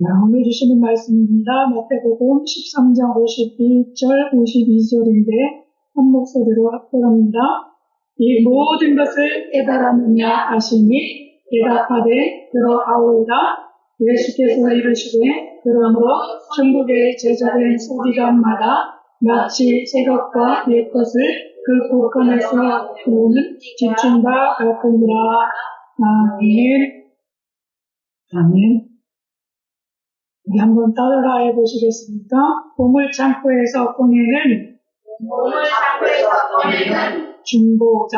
오늘 주시는 말씀입니다. 마태복음 13장 51절, 52절인데 한 목소리로 합독합니다. 이 모든 것을 깨달았느냐 하시니 대답하되 그러하오이다. 예수께서 이르시되 그러므로 천국의 제자된 서기관마다 마치 새 것과 옛 것을 그 곳간에서 보는 집중과 같으니라. 아멘. 아멘. 우리 한번 따라해 보시겠습니까? 보물창고에서 꺼내는 중보자.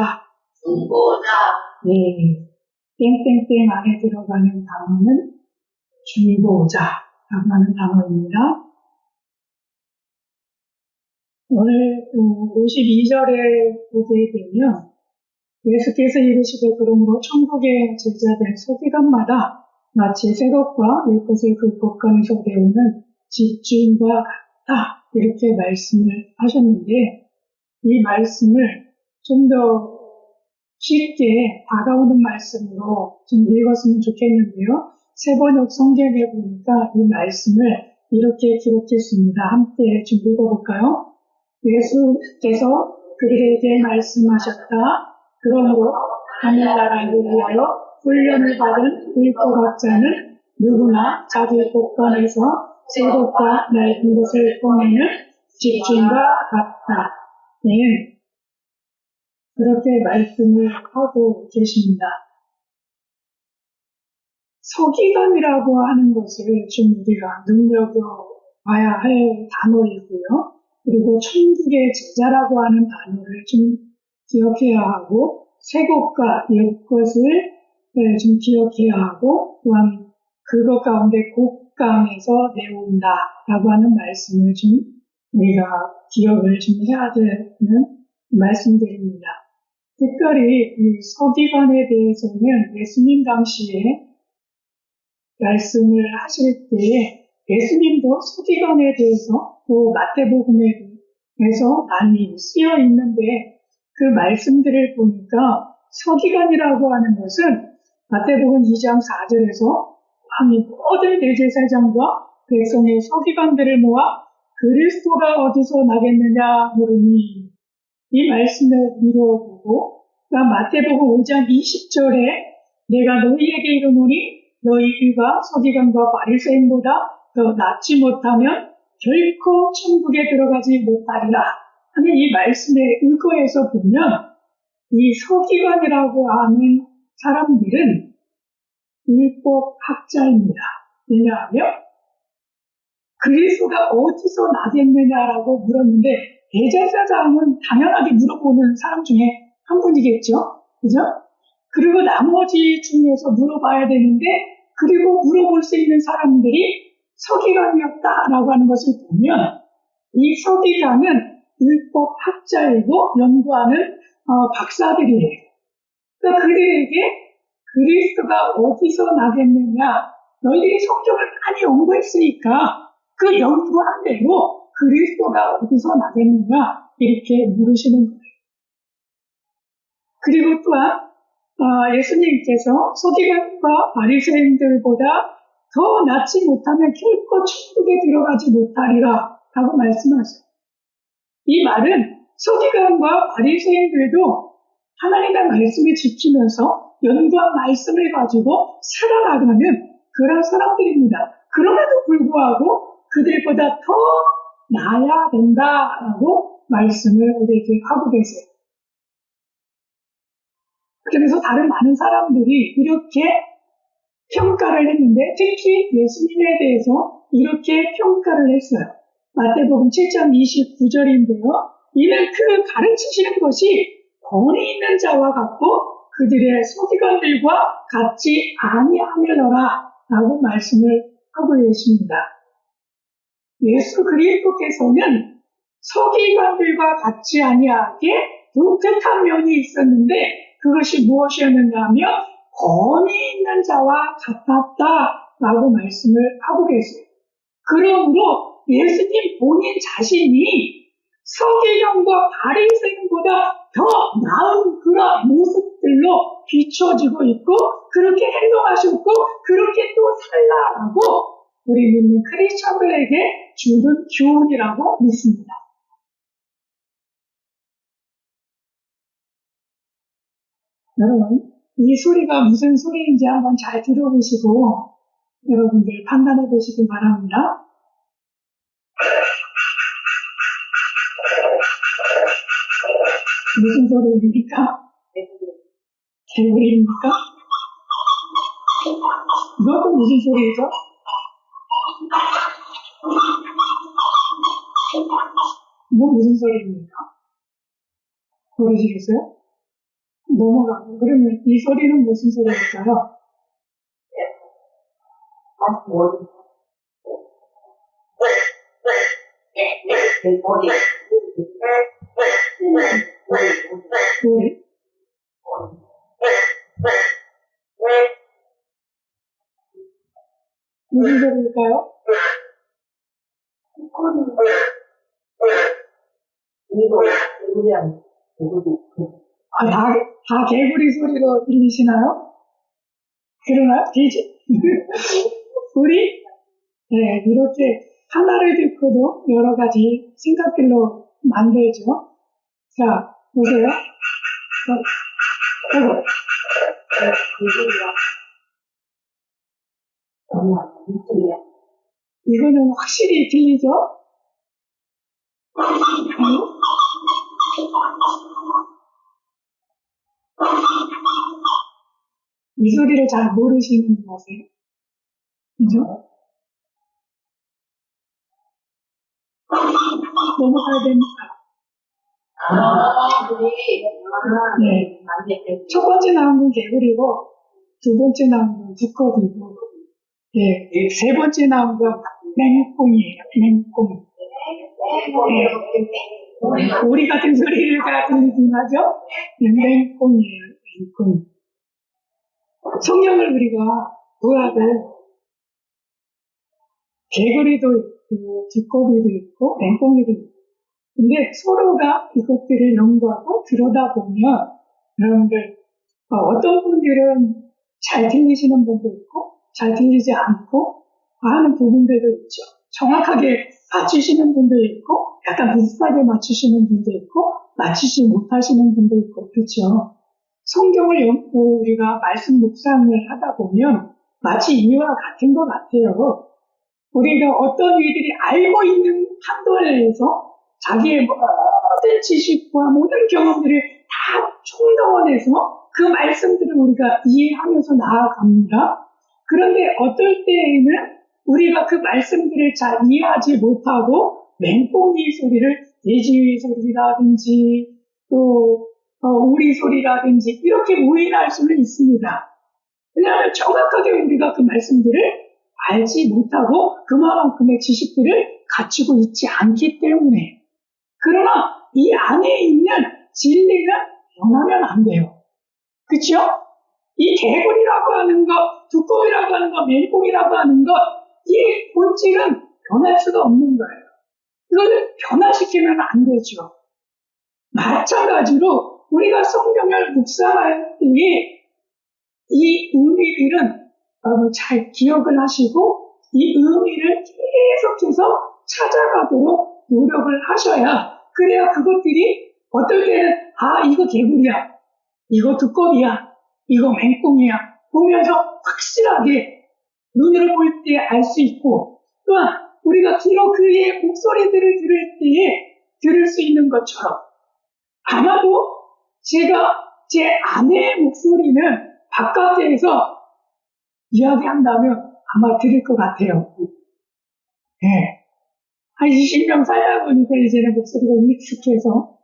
네. 땡땡땡 안에 들어가는 단어는 중보자라고 하는 단어입니다. 오늘 52절에 보게 되면 예수께서 이르시되 그러므로 천국의 제자된 서기관마다 마치 새 것과 옛 것을 그 곳간에서 배우는 집중과 같다 이렇게 말씀을 하셨는데 이 말씀을 좀 더 쉽게 다가오는 말씀으로 좀 읽었으면 좋겠는데요. 세번역 성경에 보니까 이 말씀을 이렇게 기록했습니다. 함께 좀 읽어볼까요? 예수께서 그들에게 말씀하셨다. 그러므로 하늘나라를 위하여 훈련을 받은 율법학자는 누구나 자기 곳간에서 새 것과 낡은 것을 꺼내는 집중과 같다. 네. 그렇게 말씀을 하고 계십니다. 서기관이라고 하는 것을 좀 우리가 눈여겨봐야 할 단어이고요. 그리고 천국의 제자라고 하는 단어를 좀 기억해야 하고 새 것과 옛 것을 좀 기억해야 하고 또한 그것 가운데 곳간에서 내온다라고 하는 말씀을 좀 우리가 기억을 좀 해야 되는 말씀드립니다. 특별히 이 서기관에 대해서는 예수님 당시에 말씀을 하실 때 예수님도 서기관에 대해서 또 마태복음에서 많이 쓰여 있는데 그 말씀들을 보니까 서기관이라고 하는 것은 마태복음 2장 4절에서 왕이 모든 대제사장과 백성의 서기관들을 모아 그리스도가 어디서 나겠느냐 물으니 이 말씀을 미루어보고 마태복음 5장 20절에 내가 너희에게 이르노니 너희 귀가 서기관과 바리새인보다 더 낫지 못하면 결코 천국에 들어가지 못하리라 하는 이 말씀에 의거해서 보면 이 서기관이라고 하는 사람들은 율법학자입니다. 왜냐하면 그리스도가 어디서 나겠느냐라고 물었는데 대제사장은 당연하게 물어보는 사람 중에 한 분이겠죠. 그죠? 그리고 나머지 중에서 물어봐야 되는데 그리고 물어볼 수 있는 사람들이 서기관이었다라고 하는 것을 보면 이 서기관은 율법학자이고 연구하는 박사들이에요. 그러니까 그들에게 그리스도가 어디서 나겠느냐 너희들이 성경을 많이 연구했으니까 그 연구한 대로 그리스도가 어디서 나겠느냐 이렇게 물으시는 거예요. 그리고 또한 예수님께서 서기관과 바리새인들보다 더 낫지 못하면 결코 천국에 들어가지 못하리라 라고 말씀하세요. 이 말은 서기관과 바리새인들도 하나님의 말씀을 지키면서 연구한 말씀을 가지고 살아나가는 그런 사람들입니다. 그럼에도 불구하고 그들보다 더 나아야 된다라고 말씀을 우리에게 하고 계세요. 그래서 다른 많은 사람들이 이렇게 평가를 했는데 특히 예수님에 대해서 이렇게 평가를 했어요. 마태복음 7장 29절인데요. 이는 그 가르치시는 것이 권위 있는 자와 같고 그들의 서기관들과 같지 아니하며라 라고 말씀을 하고 계십니다. 예수 그리스도께서는 서기관들과 같지 아니하게 독특한 면이 있었는데 그것이 무엇이었는가 하면 권위 있는 자와 같았다라고 말씀을 하고 계세요. 그러므로 예수님 본인 자신이 서기관과 바리새인보다 더 나은 그런 모습들로 비춰지고 있고 그렇게 행동하셨고 그렇게 또 살라라고 우리 믿는 크리스천들에게 주는 교훈이라고 믿습니다. 여러분, 이 소리가 무슨 소리인지 한번 잘 들어보시고 여러분들 판단해 보시기 바랍니다. 무슨 소리입니까? 개구리입니까? 이것도 무슨 소리죠? 이건 무슨 소리입니까? 모르시겠어요? 넘어가고. 그러면 이 소리는 무슨 소리일까요? 네. 무슨 소리일까요? 다 개구리 소리로 들리시나요? 그러나 우리 이렇게 하나를 듣고도 여러 가지 생각들로 만들죠. 자, 보세요. 이거는 확실히 들리죠? 이 소리를 잘 모르시는 분 아세요? 그죠? 넘어가야 됩니다. 네. 첫 번째 나온 건 개구리고, 두 번째 나온 건 두꺼비고, 세 번째 나온 건 맹꽁이에요. 맹꽁이. 오리 같은 소리가 들리긴 하죠? 맹꽁이에요. 맹꽁이. 성경을 우리가 보아도 개구리도 있고 두꺼비도 있고 맹꽁이도 있고 근데 서로가 이것들을 연구하고 들여다보면 여러분들 어떤 분들은 잘 들리시는 분도 있고 잘 들리지 않고 하는 부분들도 있죠. 정확하게 맞추시는 분도 있고 약간 비슷하게 맞추시는 분도 있고 맞추지 못하시는 분도 있고 그렇죠. 성경을 우리가 말씀 묵상을 하다 보면 마치 이와 같은 것 같아요. 우리가 어떤 일들이 알고 있는 한도 내에서 자기의 모든 지식과 모든 경험들을 다 총동원해서 그 말씀들을 우리가 이해하면서 나아갑니다. 그런데 어떨 때에는 우리가 그 말씀들을 잘 이해하지 못하고 맹꽁이 소리를 돼지 소리라든지 또 우리 소리라든지 이렇게 오해할 수는 있습니다. 왜냐하면 정확하게 우리가 그 말씀들을 알지 못하고 그만큼의 지식들을 갖추고 있지 않기 때문에 그러나 이 안에 있는 진리는 변하면 안 돼요. 그렇죠? 이 개구리라고 하는 것, 두꺼비라고 하는 것, 맹꽁이라고 하는 것, 이 본질은 변할 수가 없는 거예요. 이거를 변화시키면 안 되죠. 마찬가지로 우리가 성경을 묵상할 때에 이 의미들은 잘 기억을 하시고 이 의미를 계속해서 찾아가도록 노력을 하셔야 그래야 그것들이 어떨 때는 이거 개구리야, 이거 두꺼비야, 이거 맹꽁이야 보면서 확실하게 눈으로 볼 때 알 수 있고 또한 우리가 귀로 그의 목소리들을 들을 때에 들을 수 있는 것처럼 아마도 제가 제 아내의 목소리는 바깥에서 이야기한다면 아마 들을 것 같아요. 한 20명 살다 보니까 이제는 목소리가 익숙해서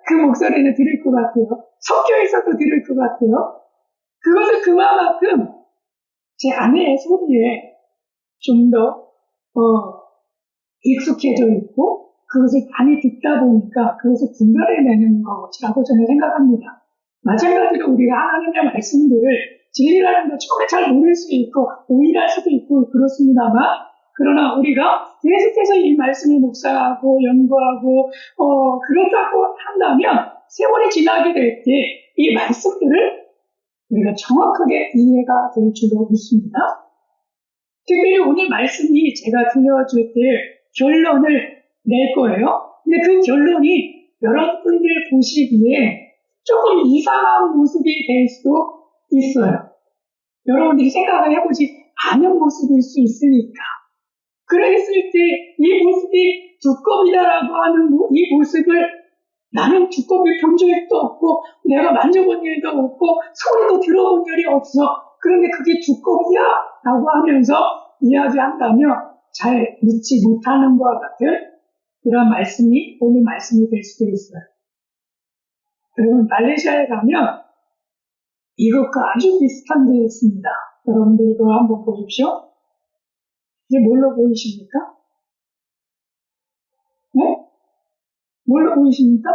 그 목소리는 들을 것 같아요. 섞여 있어도 들을 것 같아요. 그것은 그만큼 제 아내의 소리에 좀 더 익숙해져 있고 그것을 많이 듣다 보니까 그것을 분별해내는 것이라고 저는 생각합니다. 마찬가지로 우리가 하나님의 말씀들을 진리라는 걸 처음에 잘 모를 수 있고 오해할 수도 있고 그렇습니다만 그러나 우리가 계속해서 이 말씀을 묵상하고 연구하고 그렇다고 한다면 세월이 지나게 될 때 이 말씀들을 우리가 정확하게 이해가 될 줄로 믿습니다. 특별히 오늘 말씀이 제가 들려줄 때 결론을 낼 거예요. 근데 그 결론이 여러분들 보시기에 조금 이상한 모습이 될 수도 있어요. 여러분들이 생각을 해보지 않은 모습일 수 있으니까. 그랬을 때 이 모습이 두꺼비다라고 하는 이 모습을 나는 두꺼비 본 적도 없고 내가 만져본 일도 없고 소리도 들어본 일이 없어. 그런데 그게 두꺼비야? 라고 하면서 이야기한다면 잘 믿지 못하는 것과 같은 그런 말씀이 오늘 말씀이 될 수도 있어요. 여러분 말레이시아에 가면 이것과 아주 비슷한 게 있습니다. 여러분들 이거 한번 보십시오. 이게 뭘로 보이십니까? 네? 뭘로 보이십니까?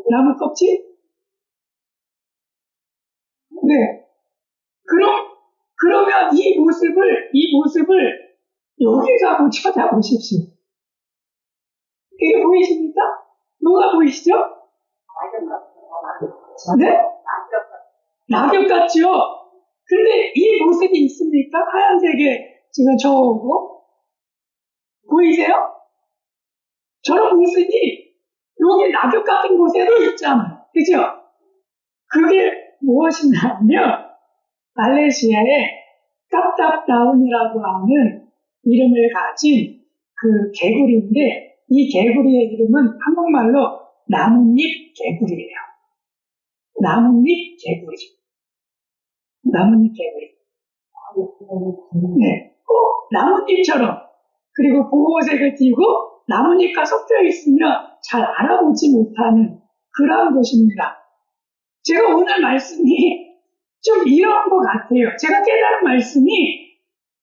나무 껍질? 네. 그러면 이 모습을 여기서 한번 찾아보십시오. 이게 보이십니까? 뭐가 보이시죠? 네? 낙엽 같죠? 근데 이 모습이 있습니까? 하얀색에 지금 저거 보이세요? 저런 모습이 여기 낙엽 같은 곳에도 있잖아요. 그죠? 그게 무엇이냐면 말레이시아의 깝답다운이라고 하는 이름을 가진 그 개구리인데 이 개구리의 이름은 한국말로 나뭇잎 개구리예요. 나뭇잎 개구리. 나뭇잎 개구리. 네, 꼭 나뭇잎처럼 그리고 보호색을 띠고 나뭇잎과 섞여 있으면 잘 알아보지 못하는 그런 것입니다. 제가 오늘 말씀이 좀 이런 것 같아요. 제가 깨달은 말씀이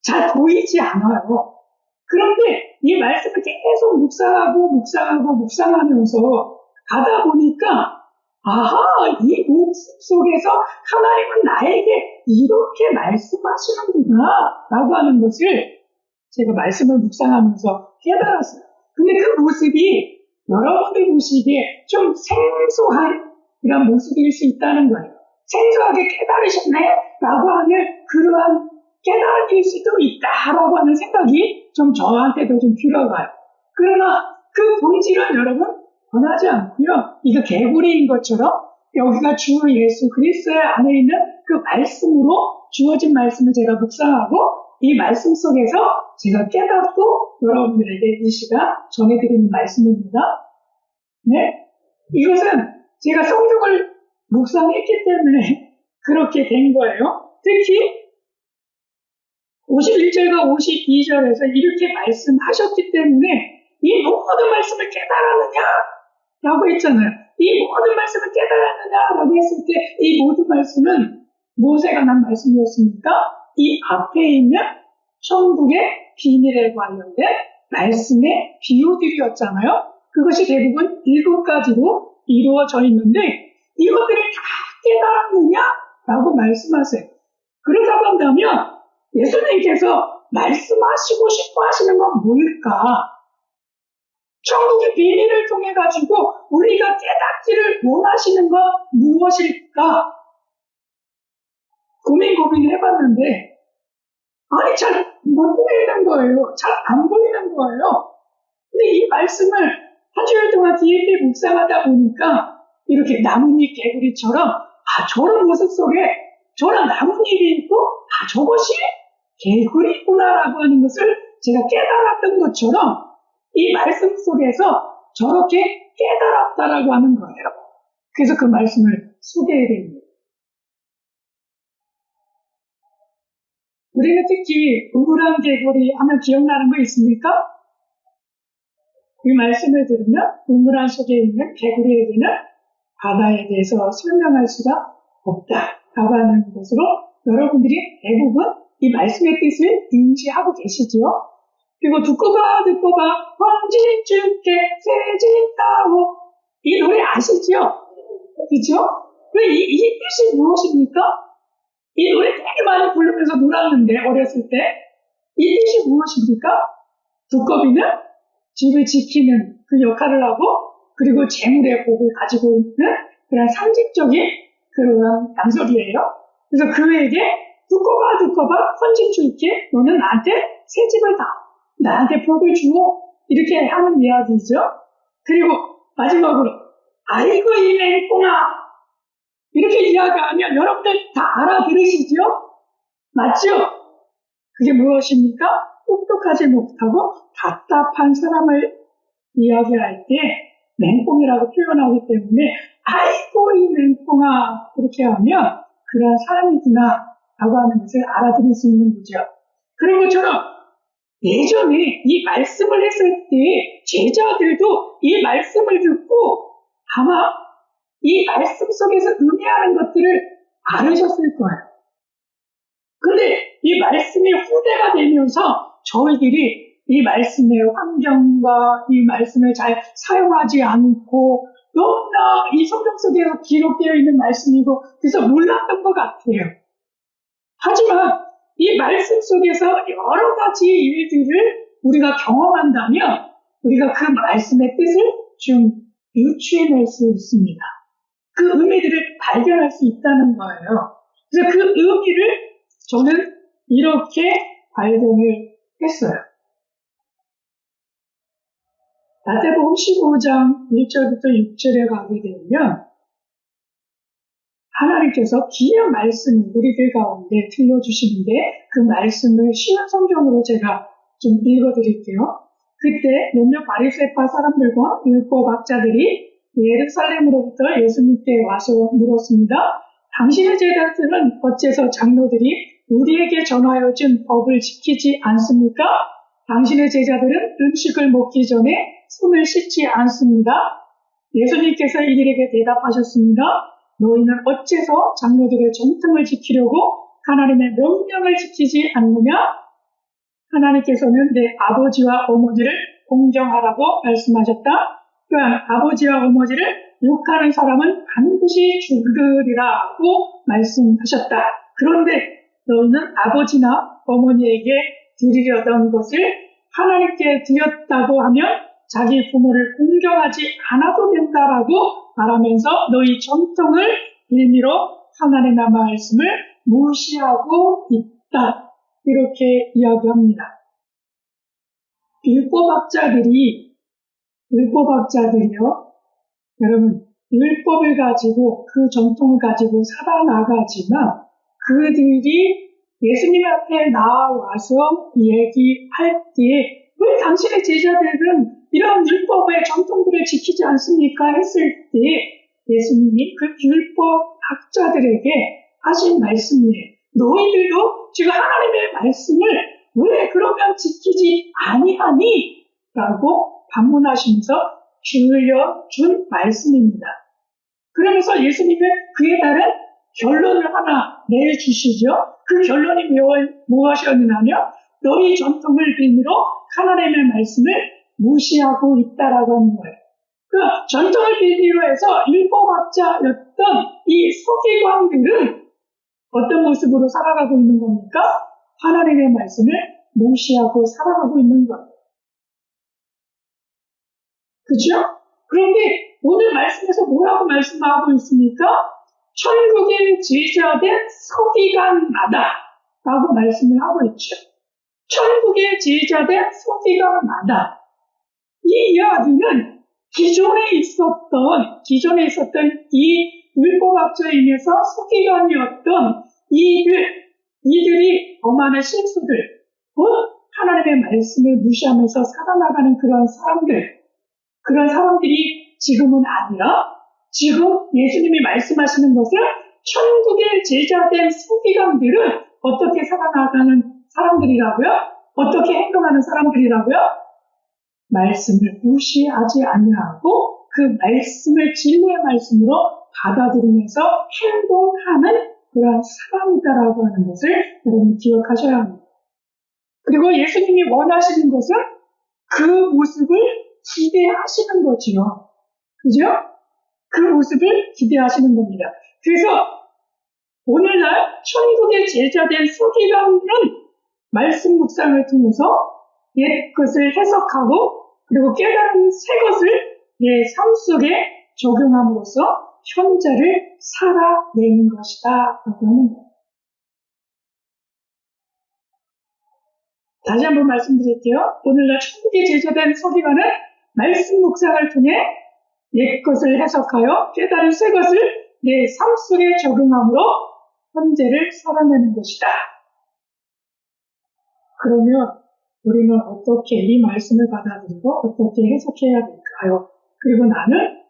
잘 보이지 않아요. 그런데 이 말씀을 계속 묵상하면서 가다 보니까 아하, 이 모습 속에서 하나님은 나에게 이렇게 말씀하시는구나 라고 하는 것을 제가 말씀을 묵상하면서 깨달았어요. 근데 그 모습이 여러분들 보시기에 좀 생소한 이런 모습일 수 있다는 거예요. 생소하게 깨달으셨네? 라고 하는 그러한 깨달을 수도 있다라고 하는 생각이 좀 저한테도 좀 들어가요. 그러나 그 본질은 여러분 변하지 않고요. 이거 개구리인 것처럼 여기가 주 예수 그리스도의 안에 있는 그 말씀으로 주어진 말씀을 제가 묵상하고 이 말씀 속에서 제가 깨닫고 여러분들에게 이 시간 전해드리는 말씀입니다. 네? 이것은 제가 성경을 묵상했기 때문에 그렇게 된 거예요. 특히 51절과 52절에서 이렇게 말씀하셨기 때문에 이 모든 말씀을 깨달았느냐? 라고 했잖아요. 이 모든 말씀을 깨달았느냐? 라고 했을 때 이 모든 말씀은 무엇에 관한 말씀이었습니까? 이 앞에 있는 천국의 비밀에 관련된 말씀의 비유들이었잖아요. 그것이 대부분 7가지로 이루어져 있는데 이것들을 다 깨달았느냐? 라고 말씀하세요. 그렇다고 한다면 예수님께서 말씀하시고 싶어 하시는 건 뭘까? 천국의 비밀을 통해 가지고 우리가 깨닫기를 원하시는 건 무엇일까? 고민을 해봤는데 아니 잘 못 보이는 거예요. 잘 안 보이는 거예요. 근데 이 말씀을 한 주일 동안 깊이 묵상하다 보니까 이렇게 나뭇잎 개구리처럼 저런 모습 속에 저런 나뭇잎이 있고 저것이 개구리구나라고 하는 것을 제가 깨달았던 것처럼 이 말씀 속에서 저렇게 깨달았다라고 하는 거예요. 그래서 그 말씀을 소개해드립니다. 우리는 특히 우물안 개구리 하면 기억나는 거 있습니까? 이 말씀을 들으면 우물안 속에 있는 개구리에게는 바다에 대해서 설명할 수가 없다라고 하는 것으로 여러분들이 대부분 이 말씀의 뜻을 인지하고 계시죠? 그리고 듣고 봐 헌진 주께 세진다고 이 노래 아시죠? 그죠? 왜 이 뜻이 무엇입니까? 이 노래 되게 많이 부르면서 놀았는데 어렸을 때 이 뜻이 무엇입니까? 두꺼비는 집을 지키는 그 역할을 하고 그리고 재물의 복을 가지고 있는 그런 상징적인 그런 양설이에요. 그래서 그에게 두고 봐, 헌집 줄게. 너는 나한테 새 집을 다, 나한테 복을 주어. 이렇게 하는 이야기죠. 그리고 마지막으로, 아이고, 이 맹꽁아. 이렇게 이야기하면 여러분들 다 알아들으시죠? 맞죠? 그게 무엇입니까? 똑똑하지 못하고 답답한 사람을 이야기할 때 맹꽁이라고 표현하기 때문에 아이고 이 맹꽁아 이렇게 하면 그런 사람이구나 라고 하는 것을 알아들을 수 있는 거죠. 그런 것처럼 예전에 이 말씀을 했을 때 제자들도 이 말씀을 듣고 아마 이 말씀 속에서 의미하는 것들을 알으셨을 거예요. 근데 이 말씀이 후대가 되면서 저희들이 이 말씀의 환경과 이 말씀을 잘 사용하지 않고 너무나 이 성경 속에서 기록되어 있는 말씀이고 그래서 몰랐던 것 같아요. 하지만 이 말씀 속에서 여러 가지 일들을 우리가 경험한다면 우리가 그 말씀의 뜻을 좀 유추해낼 수 있습니다. 그 의미들을 발견할 수 있다는 거예요. 그래서 그 의미를 저는 이렇게 발견을 했어요. 마태복음 15장 1절부터 6절에 가게 되면 하나님께서 귀한 말씀 우리들 가운데 들려주시는데 그 말씀을 쉬운 성경으로 제가 좀 읽어드릴게요. 그때 몇몇 바리새파 사람들과 율법학자들이 예루살렘으로부터 예수님께 와서 물었습니다. 당신의 제자들은 어째서 장로들이 우리에게 전하여 준 법을 지키지 않습니까? 당신의 제자들은 음식을 먹기 전에 손을 씻지 않습니다. 예수님께서 이들에게 대답하셨습니다. 너희는 어째서 장로들의 정통을 지키려고 하나님의 명령을 지키지 않느냐? 하나님께서는 내 아버지와 어머니를 공경하라고 말씀하셨다. 또한 아버지와 어머니를 욕하는 사람은 반드시 죽으리라고 말씀하셨다. 그런데 너희는 아버지나 어머니에게 드리려던 것을 하나님께 드렸다고 하면 자기 부모를 공경하지 않아도 된다라고 말하면서 너희 전통을 빌미로 하나님의 말씀을 무시하고 있다. 이렇게 이야기합니다. 율법학자들이요. 여러분, 율법을 가지고 그 전통을 가지고 살아나가지만 그들이 예수님 앞에 나와서 얘기할 때 왜 당신의 제자들은 이런 율법의 전통들을 지키지 않습니까? 했을 때 예수님이 그 율법학자들에게 하신 말씀이에요. 너희들도 지금 하나님의 말씀을 왜 그러면 지키지 아니하니? 라고 반문하시면서 들려준 말씀입니다. 그러면서 예수님은 그에 따른 결론을 하나 내주시죠. 그 결론이 무엇이었느냐면 너희 전통을 빌미로 하나님의 말씀을 무시하고 있다라고 하는 거예요. 그 전통을 빌미로 해서 율법학자였던 이 서기관들은 어떤 모습으로 살아가고 있는 겁니까? 하나님의 말씀을 무시하고 살아가고 있는 거예요. 그죠? 그런데 오늘 말씀에서 뭐라고 말씀하고 있습니까? 천국의 제자된 서기관마다 라고 말씀을 하고 있죠. 천국의 제자된 서기관마다. 이 이야기는 기존에 있었던 이 율법학자임에서 서기관이었던 이들이 범하는 실수들, 하나님의 말씀을 무시하면서 살아나가는 그런 사람들이 지금은 아니라 지금 예수님이 말씀하시는 것은 천국의 제자된 서기관들은 어떻게 살아나가는 사람들이라고요? 어떻게 행동하는 사람들이라고요? 말씀을 무시하지 아니하고 그 말씀을 진리의 말씀으로 받아들이면서 행동하는 그런 사람이다라고 하는 것을 여러분 기억하셔야 합니다. 그리고 예수님이 원하시는 것은 그 모습을 기대하시는 거지요. 그죠? 그 모습을 기대하시는 겁니다. 그래서 오늘날 천국의 제자된 서기관은 말씀 묵상을 통해서 옛 것을 해석하고 그리고 깨달은 새 것을 내 삶 속에 적용함으로써 현재를 살아내는 것이다 라고 하는 거예요. 다시 한번 말씀드릴게요. 오늘날 천국에 제자된 서기관은 말씀 묵상을 통해 옛 것을 해석하여 깨달은 새 것을 내 삶 속에 적용함으로 현재를 살아내는 것이다. 그러면 우리는 어떻게 이 말씀을 받아들이고 어떻게 해석해야 될까요? 그리고 나는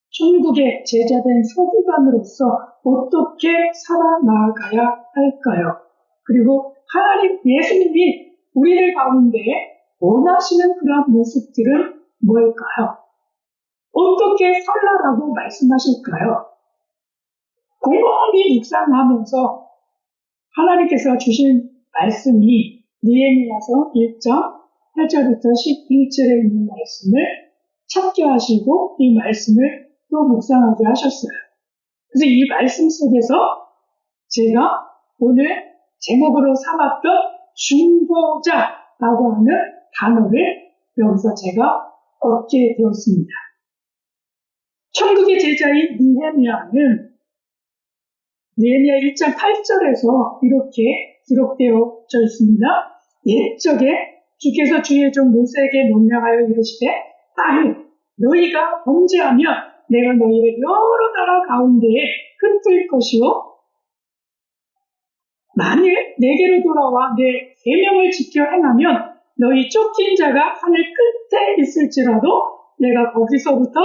천국의 제자된 서기관으로서 어떻게 살아나가야 할까요? 그리고 하나님 예수님이 우리들 가운데 원하시는 그런 모습들은 뭘까요? 어떻게 살라라고 말씀하실까요? 곰곰이 묵상하면서 하나님께서 주신 말씀이 느헤미야서 1장 8절부터 11절에 있는 말씀을 찾게 하시고 이 말씀을 또 묵상하게 하셨어요. 그래서 이 말씀 속에서 제가 오늘 제목으로 삼았던 중보자라고 하는 단어를 여기서 제가 얻게 되었습니다. 천국의 제자인 느헤미야는 느헤미야 1장 8절에서 이렇게 기록되어져 있습니다. 옛적에 주께서 주의 종 모세에게 명령하여 이르시되 딸이 너희가 범죄하면 내가 너희를 여러 나라 가운데에 흩을 것이요 만일 내게로 돌아와 내 계명을 지켜 행하면 너희 쫓긴 자가 하늘 끝에 있을지라도 내가 거기서부터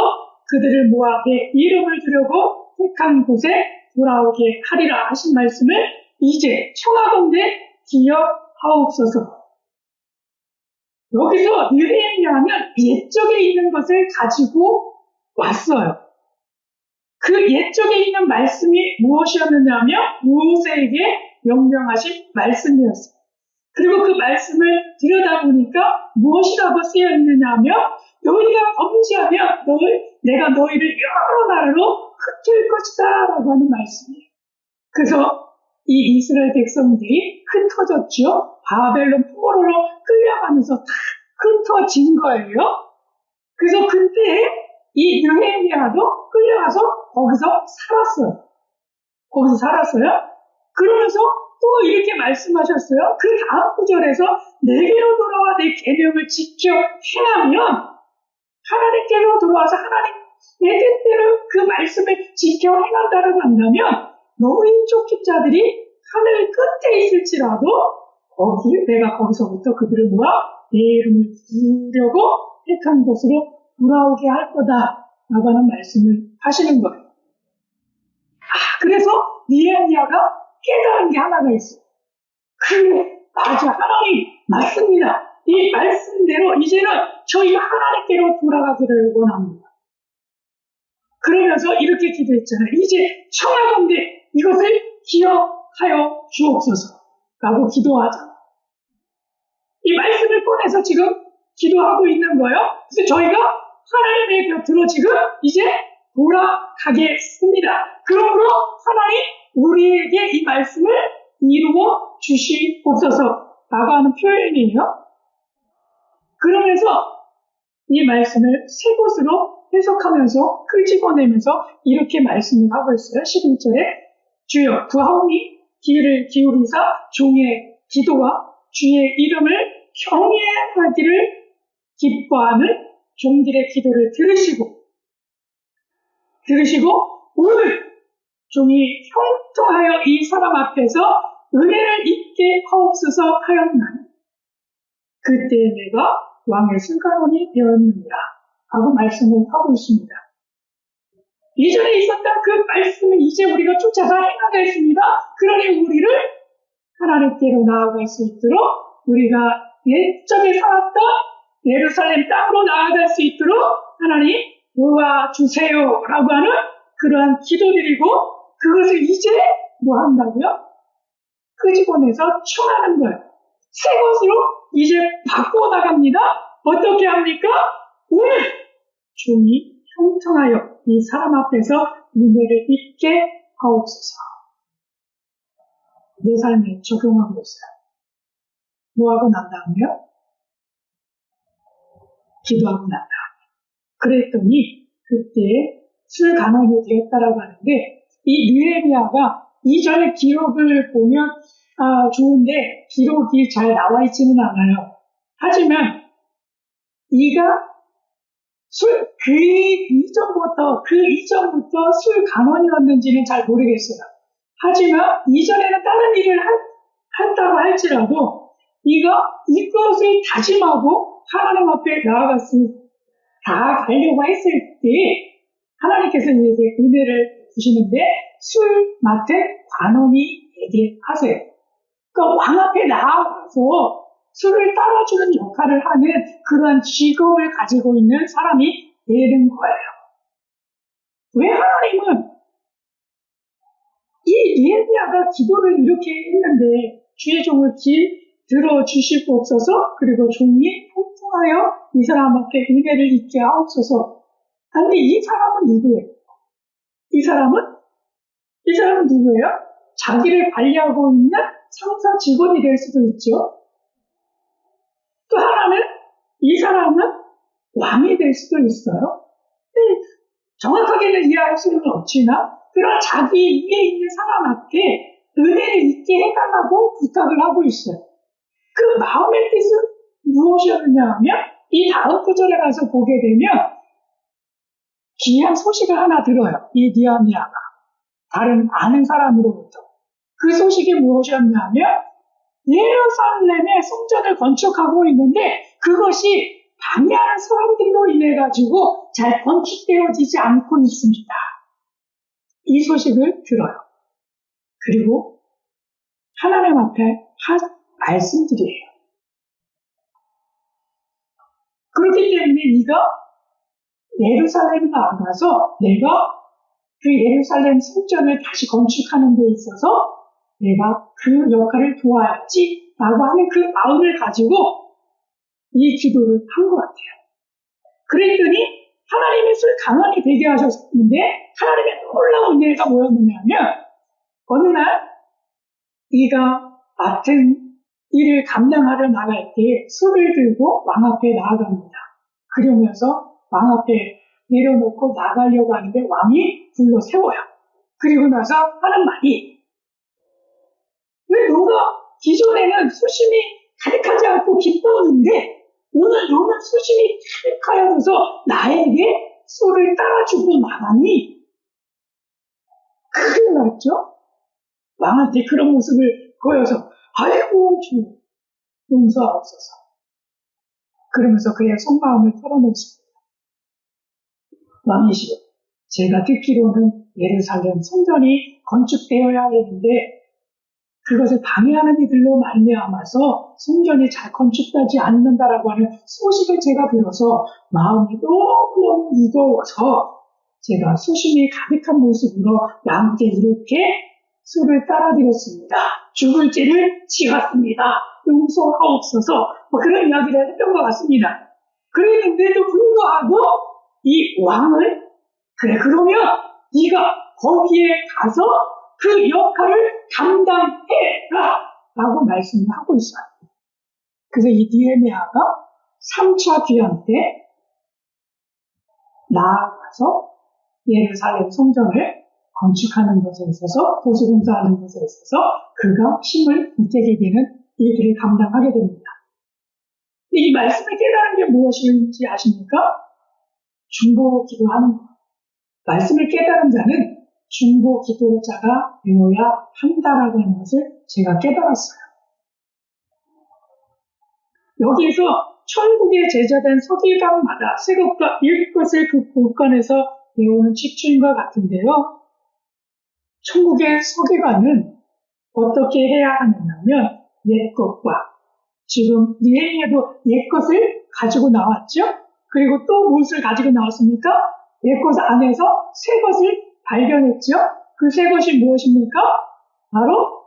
그들을 모아 내 이름을 두려고 택한 곳에 돌아오게 하리라 하신 말씀을 이제 청하건대 기억하옵소서. 여기서 느헤미야는 옛적에 있는 것을 가지고 왔어요. 그 옛적에 있는 말씀이 무엇이었느냐 하면 모세에게 명령하신 말씀이었어요. 그리고 그 말씀을 들여다보니까 무엇이라고 쓰여 있느냐 하면 너희가 범죄하면 내가 너희를 여러 나라로 흩을 것이다 라고 하는 말씀이에요. 그래서 이 이스라엘 백성들이 흩어졌죠. 바벨론 포로로 끌려가면서 다 흩어진 거예요. 그래서 그때 이 느헤미야도 끌려가서 거기서 살았어요. 그러면서 또 이렇게 말씀하셨어요. 그 다음 구절에서 내게로 돌아와 내 계명을 지켜 행하면 하나님께로 돌아와서 하나님의 뜻대로 그 말씀을 지켜 행한다고 한다면 너희 쫓긴 자들이 하늘 끝에 있을지라도 내가 거기서부터 그들을 모아 내 이름을 부르려고 택한 곳으로 돌아오게 할 거다 라고 하는 말씀을 하시는 거예요. 그래서 느헤미야가 깨달은 게 하나가 있어요. 그래, 맞아, 하나님 맞습니다. 이 말씀대로 이제는 저희가 하나님께로 돌아가기를 원합니다. 그러면서 이렇게 기도했잖아요. 이제 청하건대 이것을 기억하여 주옵소서 라고 기도하잖아요. 이 말씀을 꺼내서 지금 기도하고 있는 거예요. 그래서 저희가 하나님의 곁으로 지금 이제 돌아가겠습니다. 그러므로 하나님 우리에게 이 말씀을 이루어 주시옵소서 라고 하는 표현이에요. 그러면서 이 말씀을 세 곳으로 해석하면서 끄집어내면서 이렇게 말씀을 하고 있어요. 11절에 주여 구하오니 귀를 기울이사 종의 기도와 주의 이름을 경외하기를 기뻐하는 종들의 기도를 들으시고 오늘 종이 형통하여 이 사람 앞에서 은혜를 입게 하옵소서 하였나니 그때 내가 왕의 술가론이 되었느니라 하고 말씀을 하고 있습니다. 이전에 있었던 그 말씀을 이제 우리가 쫓아서 행하겠습니다. 그러니 우리를 하나님께로 나아갈 수 있도록 우리가 옛적에 살았던 예루살렘 땅으로 나아갈 수 있도록 하나님 도와주세요 라고 하는 그러한 기도드리고 그것을 이제 뭐 한다고요? 끄집어내서 청하는 거예요. 새 것으로 이제 바꿔나갑니다. 어떻게 합니까? 오늘 종이 형통하여 이 사람 앞에서 은혜를 입게 하옵소서. 내 삶에 적용하고 있어요. 뭐하고 난 다음에요? 기도하고 난 다음에. 그랬더니 그때 술 간원이 되었다라고 하는데 이 느헤미야가 이전의 기록을 보면 좋은데 기록이 잘 나와 있지는 않아요. 하지만 이가 그 이전부터 술 간원이었는지는 잘 모르겠어요. 하지만 이전에는 다른 일을 한다고 할지라도 이것을 다짐하고 하나님 앞에 나아가려고 했을 때 하나님께서 이제 은혜를 주시는데 술 맡은 관원이에게 하세요. 그러니까 왕 앞에 나아가서 술을 따라주는 역할을 하는 그러한 직업을 가지고 있는 사람이 되는 거예요. 왜 하나님은 이 예레미야가 기도를 이렇게 했는데 주의 종을 들어주시옵소서 그리고 종이 통통하여 이 사람 앞에 은혜를 잊게 하옵소서. 근데 이 사람은 누구예요? 이 사람은 누구예요? 자기를 관리하고 있는 상사 직원이 될 수도 있죠. 또 하나는 이 사람은 왕이 될 수도 있어요. 정확하게는 이해할 수는 없지만 그러나 자기 위에 있는 사람 앞에 은혜를 잊게 해달라고 부탁을 하고 있어요. 그 마음의 뜻은 무엇이었느냐 하면 이 다음 구절에 가서 보게 되면 귀한 소식을 하나 들어요. 이 느헤미야가 다른 아는 사람으로부터. 그 소식이 무엇이었냐면 예루살렘의 성전을 건축하고 있는데 그것이 방해하는 사람들로 인해 가지고 잘 건축되어지지 않고 있습니다. 이 소식을 들어요. 그리고 하나님 앞에 말씀드려요. 그렇기 때문에 네가 예루살렘에 나가서 내가 그 예루살렘 성전을 다시 건축하는 데 있어서 내가 그 역할을 도와야지 라고 하는 그 마음을 가지고 이 기도를 한 것 같아요. 그랬더니 하나님의 술 강하게 되게 하셨는데 하나님의 놀라운 일가 뭐였느냐면 어느 날 네가 맡은 일을 감당하러 나갈 때 술을 들고 왕 앞에 나아갑니다. 그러면서 왕 앞에 내려놓고 나가려고 하는데 왕이 불러 세워요. 그리고 나서 하는 말이 왜 너가 기존에는 수심이 가득하지 않고 기뻤는데 오늘 너는 수심이 가득하여져서 나에게 술을 따라주고 나가니 큰일 났죠? 왕한테 그런 모습을 보여서 아이고 주 용서하옵소서 그러면서 그의 속마음을 털어놓습니다. 왕이시여 제가 듣기로는 예루살렘 성전이 건축되어야 하는데 그것을 방해하는 이들로 말미암아서 성전이 잘 건축되지 않는다라고 하는 소식을 제가 들어서 마음이 너무너무 무거워서 제가 수심이 가득한 모습으로 왕께 이렇게 술을 따라드렸습니다. 죽을 죄를 지었습니다. 용서하옵소서 그런 이야기를 했던 것 같습니다. 그랬는데도 불구하고 이 왕을 그래 그러면 네가 거기에 가서 그 역할을 감당해라 라고 말씀을 하고 있어요. 그래서 이 느헤미야가 3차 귀환 때 나아가서 예루살렘 성전을 건축하는 것에 있어서 보수공사하는 것에 있어서 그가 힘을 보태게 되는 일들을 감당하게 됩니다. 이 말씀을 깨달은 게 무엇인지 아십니까? 중보 기도하는 것. 말씀을 깨달은 자는 중보 기도자가 되어야 한다라고 하는 것을 제가 깨달았어요. 여기에서 천국에 제자된 서기관마다 새 것과 옛 것을 그 볼관에서 배우는 집주인과 같은데요. 천국의 서기관은 어떻게 해야 하느냐면 옛 것과 지금 느헤미야도 옛 것을 가지고 나왔죠. 그리고 또 무엇을 가지고 나왔습니까? 옛 것 안에서 새 것을 발견했죠. 그 새 것이 무엇입니까? 바로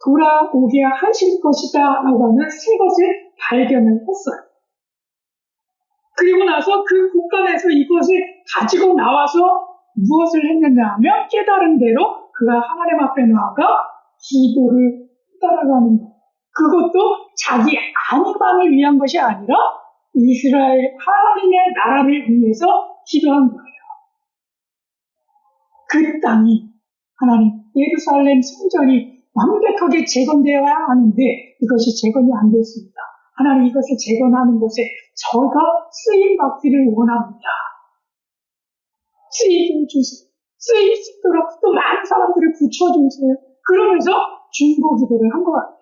돌아오게 하실 것이다 라고 하는 새 것을 발견을 했어요. 그리고 나서 그 곳간에서 이것을 가지고 나와서 무엇을 했느냐 하면 깨달은 대로 그가 하나님 앞에 나아가 기도를 따라가는 것. 그것도 자기 안위만을 위한 것이 아니라 이스라엘 하나님의 나라를 위해서 기도한 거예요. 그 땅이 하나님 예루살렘 성전이 완벽하게 재건되어야 하는데 이것이 재건이 안 됐습니다. 하나님 이것을 재건하는 것에 저가 쓰임받기를 원합니다. 쓰이게 해주세요. 쓰일 수 있도록 또 많은 사람들을 붙여주세요. 그러면서 중보기도를 한 것 같아요.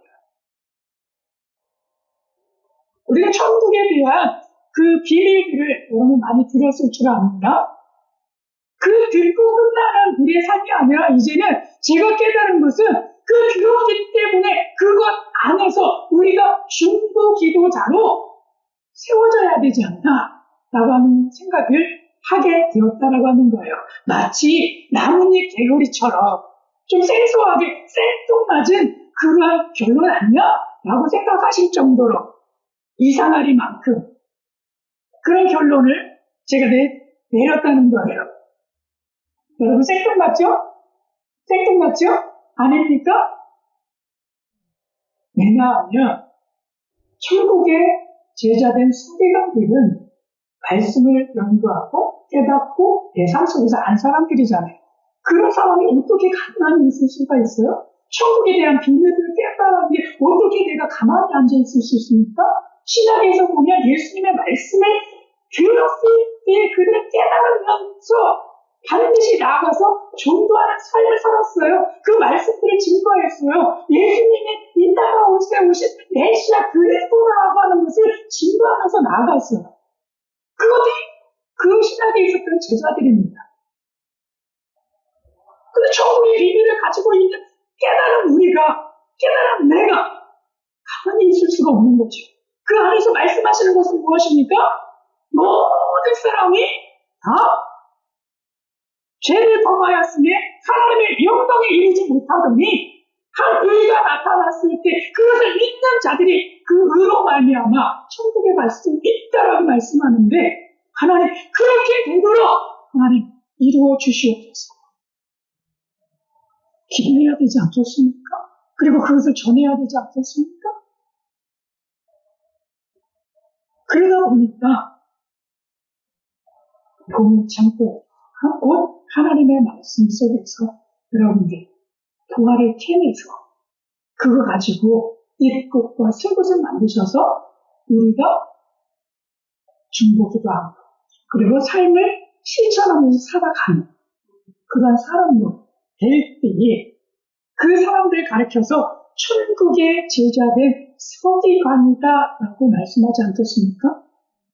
우리가 천국에 대한 그 비밀들을 여러분 많이 들었을 줄 압니다. 그 듣고 끝나는 우리의 삶이 아니라 이제는 제가 깨달은 것은 그 들었기 때문에 그것 안에서 우리가 중보기도자로 세워져야 되지 않나 라고 하는 생각을 하게 되었다라고 하는 거예요. 마치 나뭇잎 개구리처럼 좀 생소하게 생뚱맞은 그러한 결론 아니야? 라고 생각하실 정도로 이상하리만큼 그런 결론을 제가 내렸다는 거예요. 여러분 생뚱맞죠? 생뚱맞죠? 아닙니까? 왜냐하면 천국의 제자된 서기관들은 말씀을 연구하고 깨닫고 예상 속에서 안 사람들이잖아요. 그런 사람이 어떻게 가만히 있을 수가 있어요? 천국에 대한 비밀을 깨달은 게 어떻게 내가 가만히 앉아있을 수 있습니까? 신약에서 보면 예수님의 말씀을 들었을 때 그들을 깨달으면서 반드시 나아가서 전도하는 삶을 살았어요. 그 말씀들을 증거했어요. 예수님이 이따가 오신 메시아 그리스도라고 하는 것을 증거하면서 나아갔어요. 그것이 그 신학에 있었던 제자들입니다. 근데 천국의 비밀을 가지고 있는 깨달은 우리가, 깨달은 내가 가만히 있을 수가 없는 거죠. 그 안에서 말씀하시는 것은 무엇입니까? 모든 사람이 다 죄를 범하였으니 하나님의 영광에 이르지 못하더니 한 의가 나타났을 때 그것을 믿는 자들이 그 의로 말미암아 천국에 갈 수 있다라고 말씀하는데 하나님 그렇게 되도록 하나님 이루어 주시옵소서. 기도해야 되지 않겠습니까? 그리고 그것을 전해야 되지 않겠습니까? 그러다 보니까 봄을 참고 곧 하나님의 말씀 속에서 여러분들 동화를 캐내서 그거 가지고 옛것과 새것을 만드셔서 우리가 중보기도 하고 그리고 삶을 실천하면서 살아가는 그런 사람으로 될 때에 그 사람들 가르쳐서 천국의 제자된 서기관이다라고 말씀하지 않겠습니까?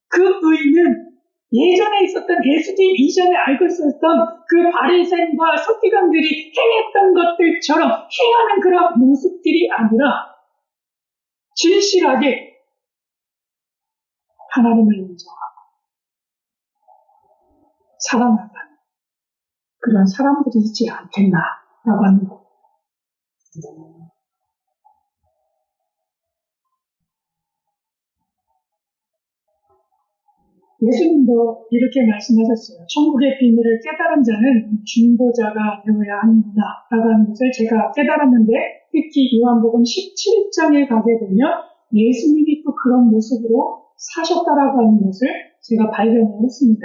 그 의는 예전에 있었던 예수님 이전에 알고 있었던 그 바리새인과 서기관들이 행했던 것들처럼 행하는 그런 모습들이 아니라 진실하게 하나님을 인정하고 살아나가는 그런 사람들이지 않겠나라고 하는 겁니다. 예수님도 이렇게 말씀하셨어요. 천국의 비밀을 깨달은 자는 중보자가 되어야 하는구나 라고 하는 것을 제가 깨달았는데 특히 요한복음 17장에 가게 되면 예수님이 또 그런 모습으로 사셨다라고 하는 것을 제가 발견했습니다.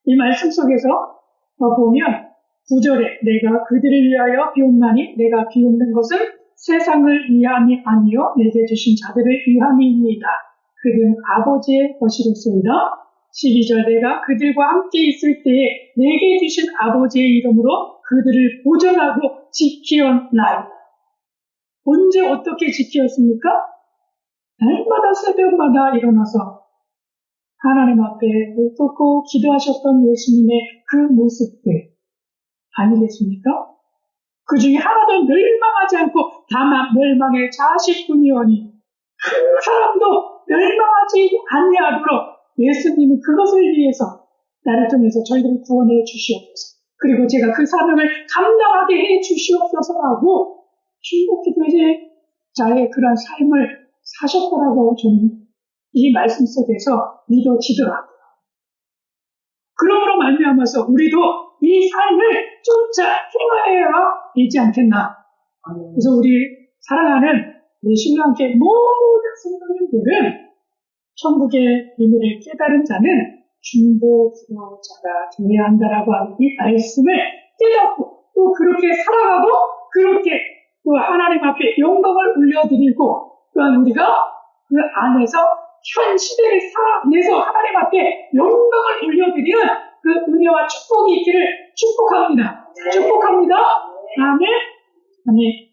이 말씀 속에서 보면 9절에 내가 그들을 위하여 비옵나니 내가 비옵는 것은 세상을 위함이 아니요 내게 주신 자들을 위함이니이다. 그들은 아버지의 것이로소이다. 12절 내가 그들과 함께 있을 때에 내게 주신 아버지의 이름으로 그들을 보존하고 지키었나이다. 언제 어떻게 지키었습니까? 날마다 새벽마다 일어나서 하나님 앞에 묻고 기도하셨던 예수님의 그 모습들 아니겠습니까? 그 중에 하나도 멸망하지 않고 다만 멸망의 자식뿐이오니 한 사람도 멸망하지 아니하도록 예수님은 그것을 위해서 나를 통해서 저희들을 구원해 주시옵소서. 그리고 제가 그 사명을 감당하게 해 주시옵소서라고 중보기도의 자의 그런 삶을 사셨다라고 저는 이 말씀 속에서 믿어지더라고요. 그러므로 말미암아서 우리도 이 삶을 쫓아 행해야 되지 않겠나. 그래서 우리 사랑하는 예수님과 함께 모든 성도님들은 천국의 비밀을 깨달은 자는 중보기도자가 되어야 한다라고 하는 이 말씀을 깨닫고 또 그렇게 살아가고 그렇게 그 하나님 앞에 영광을 올려드리고 또한 우리가 그 안에서 현 시대를 살아내서 하나님 앞에 영광을 올려드리는 그 은혜와 축복이 있기를 축복합니다. 축복합니다. 아멘. 아멘.